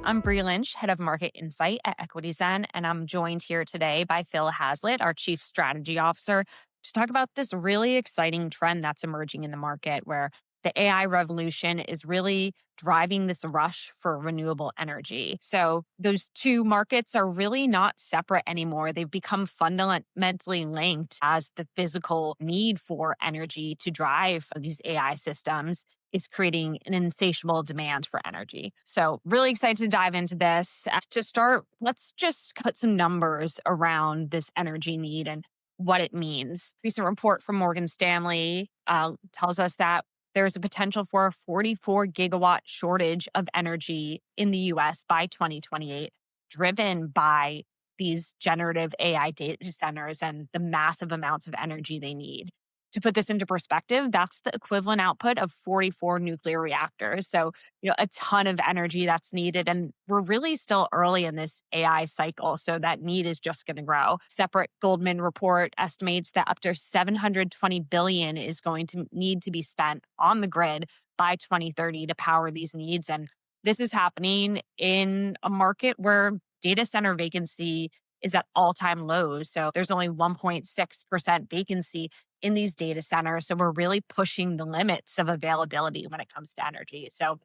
I'm Bri Lynch, head of market insight at EquityZen, and I'm joined here today by Phil Haslett, our chief strategy officer, to talk about this really exciting trend that's emerging in the market where the AI revolution is really driving this rush for renewable energy. So those two markets are really not separate anymore. They've become fundamentally linked as the physical need for energy to drive these AI systems is creating an insatiable demand for energy. So, really excited to dive into this. To start, let's just put some numbers around this energy need and what it means. Recent report from Morgan Stanley tells us that there's a potential for a 44 gigawatt shortage of energy in the US by 2028, driven by these generative AI data centers and the massive amounts of energy they need. To put this into perspective, that's the equivalent output of 44 nuclear reactors. So, a ton of energy that's needed. And we're really still early in this AI cycle. So that need is just going to grow. Separate Goldman report estimates that up to 720 billion is going to need to be spent on the grid by 2030 to power these needs. And this is happening in a market where data center vacancy is at all-time lows. So there's only 1.6% vacancy in these data centers. So we're really pushing the limits of availability when it comes to energy. So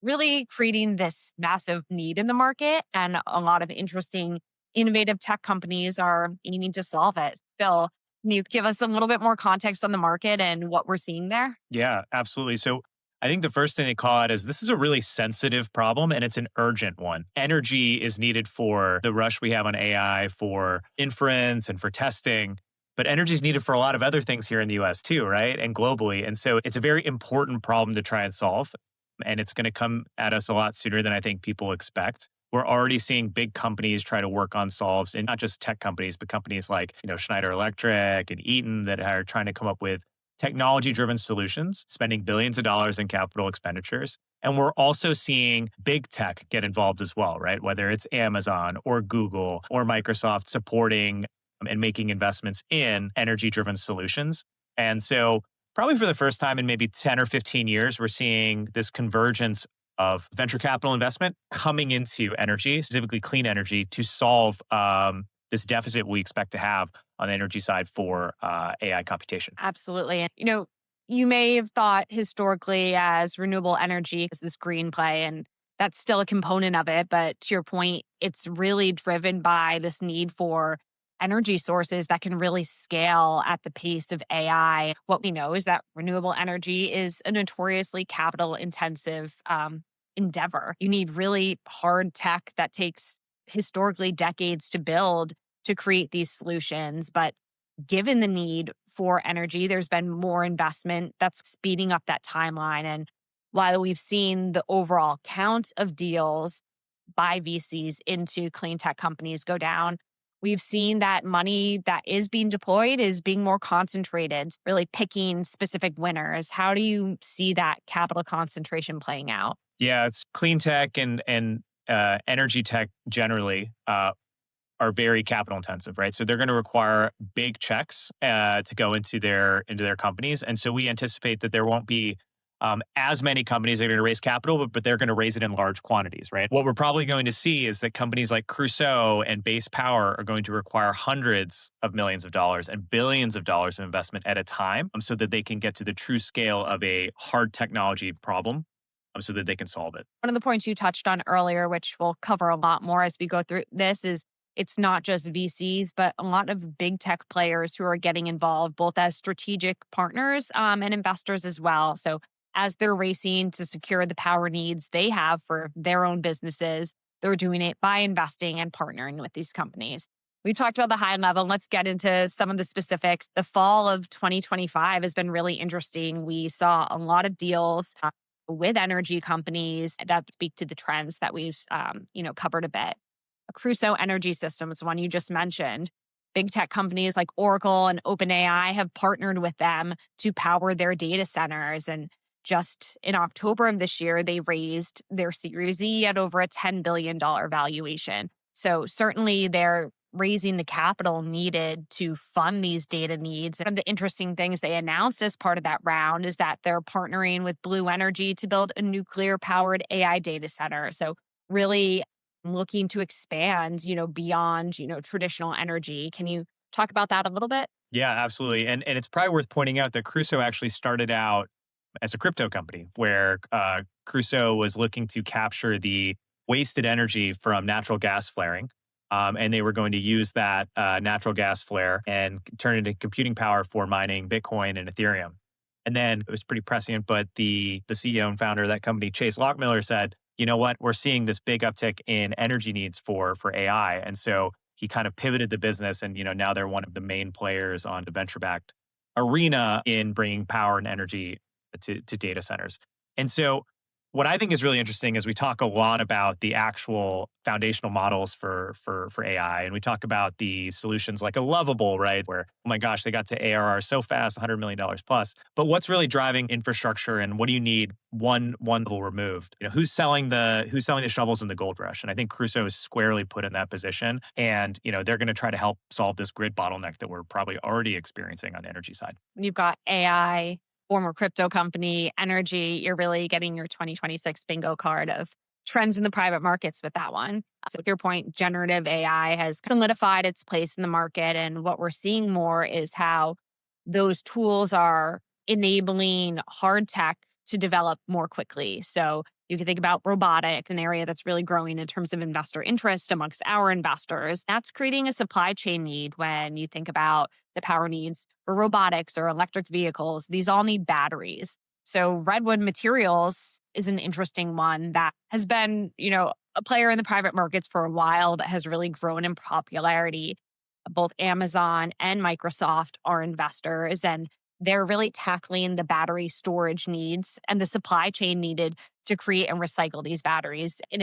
really creating this massive need in the market, and a lot of interesting, innovative tech companies are aiming to solve it. Phil, can you give us a little bit more context on the market and what we're seeing there? Yeah, absolutely. So I think the first thing they call it is this is a really sensitive problem and it's an urgent one. Energy is needed for the rush we have on AI, for inference and for testing. But energy is needed for a lot of other things here in the US too, right? And globally. And so it's a very important problem to try and solve. And it's going to come at us a lot sooner than I think people expect. We're already seeing big companies try to work on solves, and not just tech companies, but companies like, Schneider Electric and Eaton that are trying to come up with technology-driven solutions, spending billions of dollars in capital expenditures. And we're also seeing big tech get involved as well, right? Whether it's Amazon or Google or Microsoft supporting and making investments in energy-driven solutions. And so probably for the first time in maybe 10 or 15 years, we're seeing this convergence of venture capital investment coming into energy, specifically clean energy, to solve this deficit we expect to have on the energy side for AI computation. Absolutely. And, you may have thought historically as renewable energy as this green play, and that's still a component of it. But to your point, it's really driven by this need for energy sources that can really scale at the pace of AI. What we know is that renewable energy is a notoriously capital intensive endeavor. You need really hard tech that takes historically decades to build to create these solutions. But given the need for energy, there's been more investment that's speeding up that timeline. And while we've seen the overall count of deals by VCs into clean tech companies go down, we've seen that money that is being deployed is being more concentrated, really picking specific winners. How do you see that capital concentration playing out? Yeah, it's clean tech and energy tech generally are very capital intensive, right? So they're going to require big checks to go into their companies, and so we anticipate that there won't be as many companies that are going to raise capital, but they're going to raise it in large quantities, right? What we're probably going to see is that companies like Crusoe and Base Power are going to require hundreds of millions of dollars and billions of dollars of investment at a time, so that they can get to the true scale of a hard technology problem, so that they can solve it. One of the points you touched on earlier, which we'll cover a lot more as we go through this, is it's not just VCs, but a lot of big tech players who are getting involved, both as strategic partners and investors as well. So as they're racing to secure the power needs they have for their own businesses, they're doing it by investing and partnering with these companies. We talked about the high level. Let's get into some of the specifics. The fall of 2025 has been really interesting. We saw a lot of deals with energy companies that speak to the trends that we've covered a bit. Crusoe Energy Systems, one you just mentioned. Big tech companies like Oracle and OpenAI have partnered with them to power their data centers. And just in October of this year, they raised their Series E at over a $10 billion valuation. So certainly they're raising the capital needed to fund these data needs. One of the interesting things they announced as part of that round is that they're partnering with Blue Energy to build a nuclear-powered AI data center. So really looking to expand, beyond, traditional energy. Can you talk about that a little bit? Yeah, absolutely. And it's probably worth pointing out that Crusoe actually started out as a crypto company where Crusoe was looking to capture the wasted energy from natural gas flaring. And they were going to use that natural gas flare and turn it into computing power for mining Bitcoin and Ethereum. And then it was pretty prescient, but the CEO and founder of that company, Chase Lockmiller, said, you know what, we're seeing this big uptick in energy needs for AI. And so he kind of pivoted the business and now they're one of the main players on the venture backed arena in bringing power and energy to data centers. And so what I think is really interesting is we talk a lot about the actual foundational models for AI, and we talk about the solutions like a Lovable, right? Where, oh my gosh, they got to ARR so fast, $100 million plus. But what's really driving infrastructure, and what do you need one level removed? Who's selling the shovels in the gold rush? And I think Crusoe is squarely put in that position, and they're going to try to help solve this grid bottleneck that we're probably already experiencing on the energy side. You've got AI, former crypto company, energy. You're really getting your 2026 bingo card of trends in the private markets with that one. So, to your point, generative AI has solidified its place in the market. And what we're seeing more is how those tools are enabling hard tech to develop more quickly. So, you can think about robotic, an area that's really growing in terms of investor interest amongst our investors. That's creating a supply chain need when you think about the power needs for robotics or electric vehicles. These all need batteries. So Redwood Materials is an interesting one that has been, a player in the private markets for a while, but has really grown in popularity. Both Amazon and Microsoft are investors, and they're really tackling the battery storage needs and the supply chain needed to create and recycle these batteries in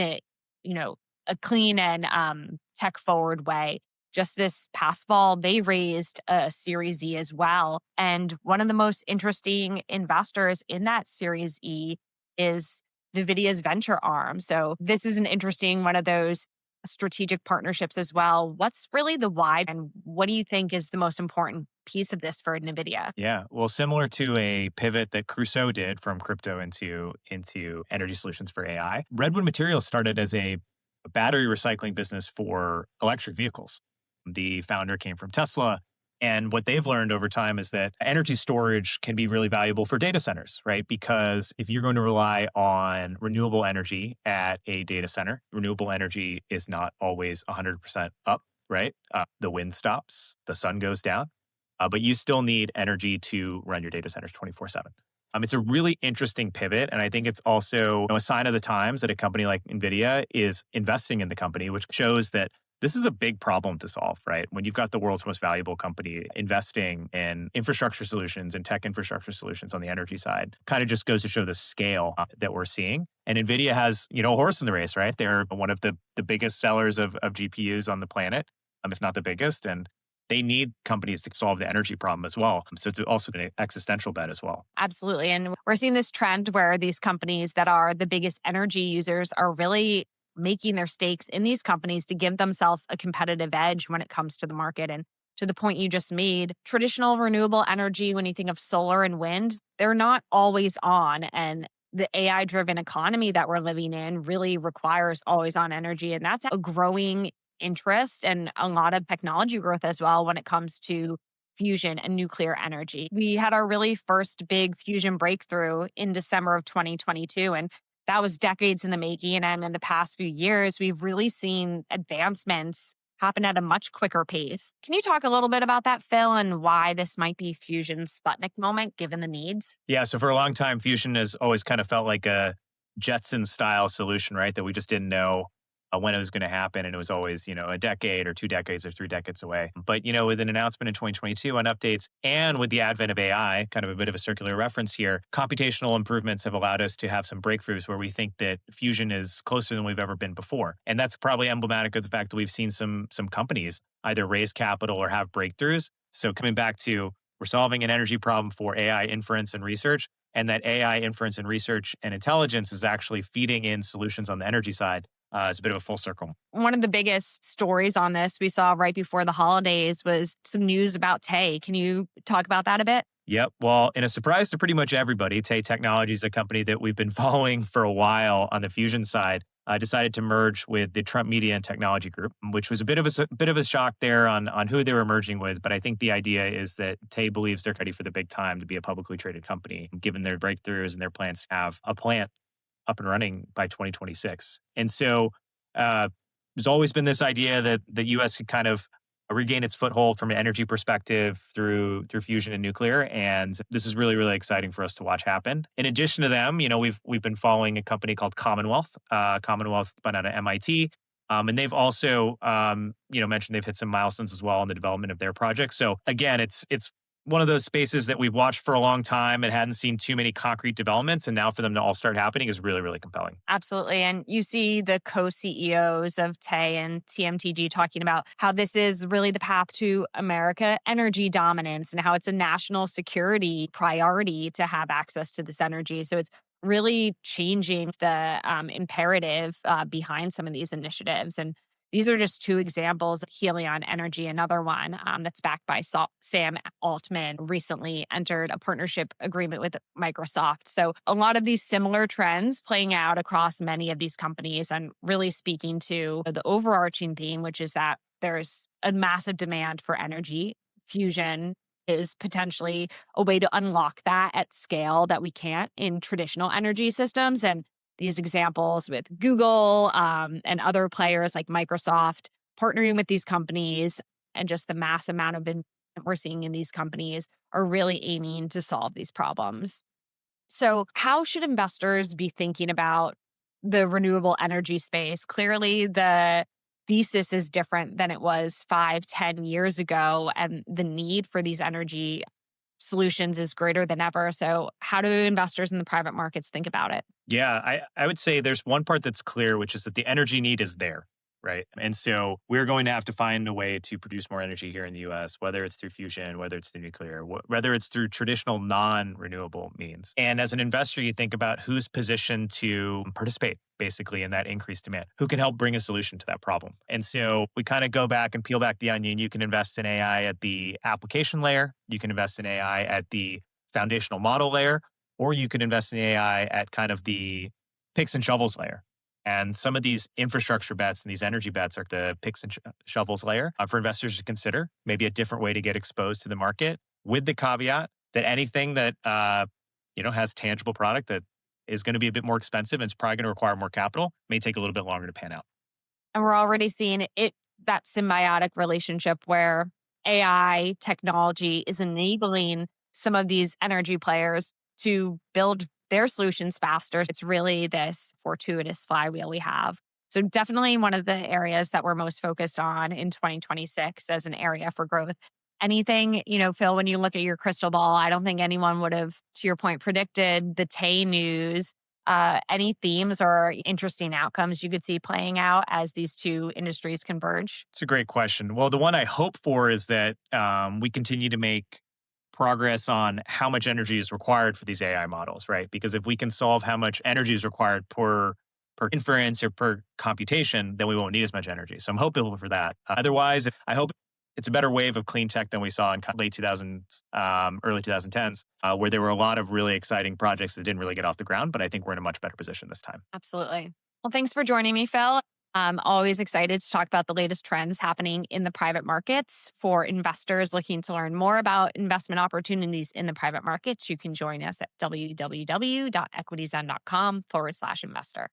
you know, a clean and tech forward way. Just this past fall, they raised a Series E as well. And one of the most interesting investors in that Series E is NVIDIA's venture arm. So this is an interesting one of those strategic partnerships as well. What's really the why, and what do you think is the most important piece of this for NVIDIA? Yeah, well, similar to a pivot that Crusoe did from crypto into energy solutions for AI, Redwood Materials started as a battery recycling business for electric vehicles. The founder came from Tesla. And what they've learned over time is that energy storage can be really valuable for data centers, right? Because if you're going to rely on renewable energy at a data center, renewable energy is not always 100% up, right? The wind stops, the sun goes down, but you still need energy to run your data centers 24/7. It's a really interesting pivot. And I think it's also a sign of the times that a company like NVIDIA is investing in the company, which shows that this is a big problem to solve, right? When you've got the world's most valuable company investing in infrastructure solutions and tech infrastructure solutions on the energy side, kind of just goes to show the scale that we're seeing. And NVIDIA has, a horse in the race, right? They're one of the biggest sellers of GPUs on the planet, if not the biggest. And they need companies to solve the energy problem as well. So it's also an existential bet as well. Absolutely. And we're seeing this trend where these companies that are the biggest energy users are really making their stakes in these companies to give themselves a competitive edge when it comes to the market. And to the point you just made, traditional renewable energy, when you think of solar and wind, they're not always on. And the AI driven economy that we're living in really requires always on energy. And that's a growing interest and a lot of technology growth as well when it comes to fusion and nuclear energy. We had our really first big fusion breakthrough in December of 2022. And that was decades in the making. And in the past few years, we've really seen advancements happen at a much quicker pace. Can you talk a little bit about that, Phil, and why this might be fusion's Sputnik moment given the needs? Yeah, so for a long time, fusion has always kind of felt like a Jetson style solution, right? That we just didn't know when it was going to happen. And it was always, a decade or 2 decades or 3 decades away. But, with an announcement in 2022 on updates and with the advent of AI, kind of a bit of a circular reference here, computational improvements have allowed us to have some breakthroughs where we think that fusion is closer than we've ever been before. And that's probably emblematic of the fact that we've seen some companies either raise capital or have breakthroughs. So coming back to, we're solving an energy problem for AI inference and research, and that AI inference and research and intelligence is actually feeding in solutions on the energy side. It's a bit of a full circle. One of the biggest stories on this we saw right before the holidays was some news about Tay. Can you talk about that a bit? Yep. Well, in a surprise to pretty much everybody, Tay Technologies is a company that we've been following for a while on the fusion side. decided to merge with the Trump Media and Technology Group, which was a bit of a shock there on who they were merging with. But I think the idea is that Tay believes they're ready for the big time to be a publicly traded company, given their breakthroughs and their plans to have a plant up and running by 2026. And so uh, there's always been this idea that the U.S. could kind of regain its foothold from an energy perspective through fusion and nuclear, and this is really really exciting for us to watch happen. In addition to them, we've been following a company called Commonwealth. Commonwealth spun out of MIT. And they've also, mentioned they've hit some milestones as well in the development of their projects. So again, it's one of those spaces that we've watched for a long time and hadn't seen too many concrete developments. And now for them to all start happening is really, really compelling. Absolutely. And you see the co CEOs of Tay and TMTG talking about how this is really the path to America energy dominance and how it's a national security priority to have access to this energy. So it's really changing the imperative behind some of these initiatives. And these are just two examples. Helion Energy, another one that's backed by Sam Altman, recently entered a partnership agreement with Microsoft. So a lot of these similar trends playing out across many of these companies and really speaking to the overarching theme, which is that there's a massive demand for energy. Fusion is potentially a way to unlock that at scale that we can't in traditional energy systems. And these examples with Google and other players like Microsoft partnering with these companies and just the mass amount of investment we're seeing in these companies are really aiming to solve these problems. So, how should investors be thinking about the renewable energy space? Clearly, the thesis is different than it was 5, 10 years ago, and the need for these energy solutions is greater than ever. So, how do investors in the private markets think about it? Yeah, I would say there's one part that's clear, which is that the energy need is there, right? And so we're going to have to find a way to produce more energy here in the US, whether it's through fusion, whether it's through nuclear, whether it's through traditional non renewable means. And as an investor, you think about who's positioned to participate basically in that increased demand, who can help bring a solution to that problem. And so we kind of go back and peel back the onion. You can invest in AI at the application layer, you can invest in AI at the foundational model layer, or you can invest in AI at kind of the picks and shovels layer. And some of these infrastructure bets and these energy bets are the picks and shovels layer for investors to consider. Maybe a different way to get exposed to the market, with the caveat that anything that has tangible product that is going to be a bit more expensive and it's probably going to require more capital may take a little bit longer to pan out. And we're already seeing that symbiotic relationship where AI technology is enabling some of these energy players to build their solutions faster. It's really this fortuitous flywheel we have. So definitely one of the areas that we're most focused on in 2026 as an area for growth. Anything, Phil, when you look at your crystal ball, I don't think anyone would have, to your point, predicted the Tay news. Any themes or interesting outcomes you could see playing out as these two industries converge? It's a great question. Well, the one I hope for is that we continue to make progress on how much energy is required for these AI models, right? Because if we can solve how much energy is required per inference or per computation, then we won't need as much energy. So I'm hopeful for that. Otherwise, I hope it's a better wave of clean tech than we saw in late 2000s, early 2010s, where there were a lot of really exciting projects that didn't really get off the ground. But I think we're in a much better position this time. Absolutely. Well, thanks for joining me, Phil. I'm always excited to talk about the latest trends happening in the private markets. For investors looking to learn more about investment opportunities in the private markets, you can join us at www.equityzen.com/investor.